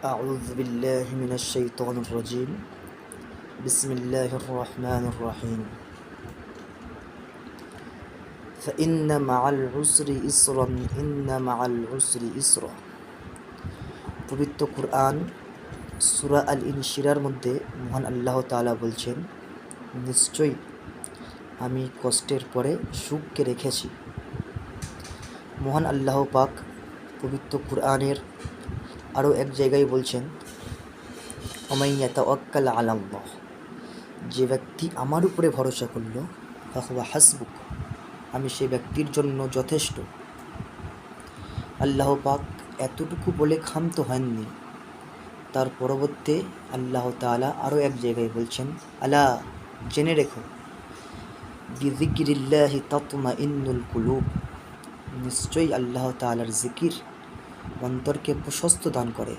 أعوذ بالله من الشيطان الرجيم بسم الله الرحمن الرحيم فإن مع العسر يسرا إن مع العسر يسرا পবিত্র কুরআন সূরা আল ইনশিরার মধ্যে মহান আল্লাহ তাআলা বলছেন, নিশ্চয়ই আমি কষ্টের পরে সুখকে রেখেছি। মহান আল্লাহ পাক পবিত্র কুরআনের আরও এক জায়গায় বলছেন, ওমান ইয়াতাওয়াক্কাল আলাল্লাহ, যে ব্যক্তি আমার উপরে ভরসা করল, ফাহুয়া হাসবুক, আমি সেই ব্যক্তির জন্য যথেষ্ট। আল্লাহ পাক এতটুকু বলে ক্ষান্ত হননি, তার পরবর্তী আল্লাহ তাআলা আরও এক জায়গায় বলছেন, আলা, জেনে রেখো, বিযিকরিল্লাহি তাতমাইন্নুল কুলুব, নিশ্চয়ই আল্লাহ তাআলার জিকির অন্তরকে প্রশস্ত দান করে।